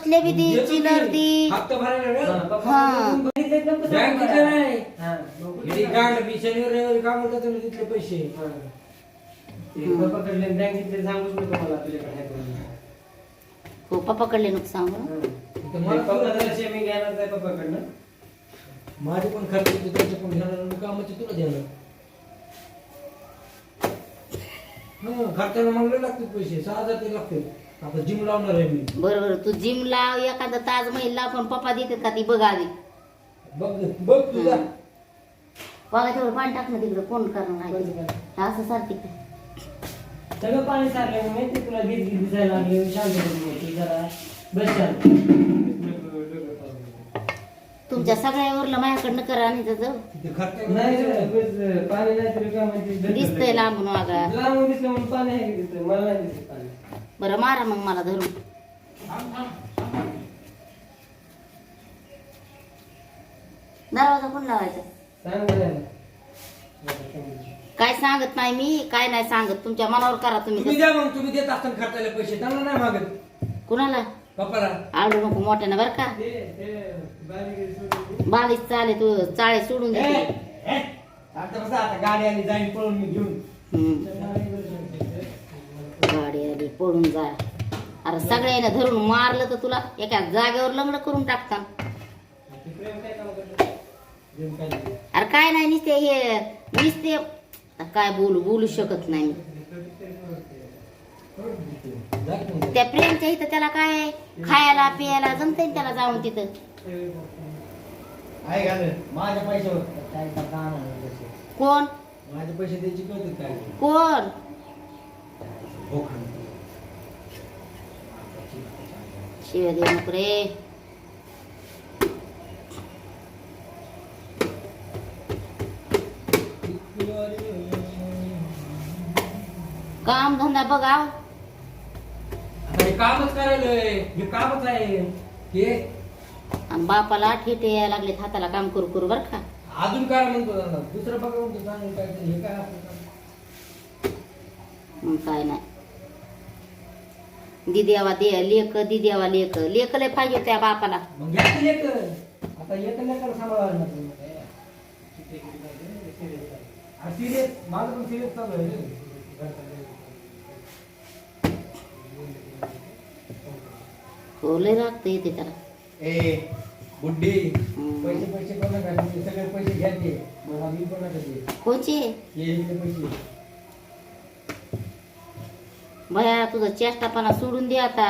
तिथले be the chiller दी हप्ता भरायला वेळ. हा बँकेचं नाही. हे गांड बी शनिवार रविवारी काम होतात ना तिथले पैसे. पकडले बँकेतले सांगूच नको मला तुझ्याकडे आहे म्हणून. हो पप्पाकडले नको सांगू हं. तर मला पप्पाकडे मी घेणार आहे पप्पाकडनं. माझे पण खर्च होते त्याचे पण घेणार आणि कामाचे तुला देणार. खर्चाला मग लय लागतात पैसे 6,000 ते लागतील. आता जिम लावणार आहे मी. बरोबर तू जिम लाव एखादा ताजमहल लाव पण पप्पा देतात का ती बघ आधी बघ बघ तुझा बघा तेवढं पाणी टाकणं तिकडं कोण करणार आहे असं सारखी सगळं पाणी सारलं मग ते तुला गीत गीत दिसायला लागले शांत होती जरा बस शांत. तुमच्या सगळ्यावरलं माझ्याकडनं करा आणि जाऊ तिथे खर्च नाही बस पाणी नाही तरी काय माहिती दिसतंय लांबून वागा लांबून दिसलं म्हणून पाणी आहे की तिथं मला नाही दिसत पाणी. बरं मारा मग मला धरून दरवाजा कोण लावायचा सांग बरं. काय सांगत नाही मी काय नाही सांगत तुमच्या मनावर करा तुम्ही तुम्ही द्या मग तुम्ही देत असताना खर्चाला पैसे त्यांना नाही मागत कुणाला पप्पाला. आडू नको मोठ्यानं बरं का ते बारीक सोडून बालीस चाले तू चाळे सोडून दे आता कसं आता गाडी आली जाईन पळून मी घेऊन. गाडी आली पळून जा अरे सगळ्यांना धरून मारलं तर तुला एका जागेवर लग्न करून टाकता अरे काय नाही नुसते हे नुसते काय बोलू शकत नाही मी. त्या प्रेमच्या इथं त्याला काय खायला पियाला जमतंय त्याला जाऊन तिथं आहे घाल माझ्या पैशावर काय काम कोण माझे पैसे द्यायची कळत काय कोण शिव्या देऊ नको रे काम धंदा बघा आता हे कामच करायलोय हे कामच आहे हे आणि बापाला ठेटे यायला लागले हाताला काम करू करू बर का अजून काय म्हणतो दादा दुसरं बघा म्हणतो चांगलं काय तरी. हे काय आपलं काम? मग काय नाही दिद्यावा दे लेक दिद्यावा लेक लेक लय पाहिजे त्या बापाला मग घ्या की लेकरं. आता एक लेकर सांभाळायला नको. सिरियस माझं पण सिरियस चालू आहे रे. हो लय रागत येते त्याला ए बुड्डी पैसे पैसे कोण नका देऊ. सगळे पैसे घ्या ते मला मी पण नका दे. कोणचे हे इथले पैसे भया तुझा चेष्टापणा सोडून दे आता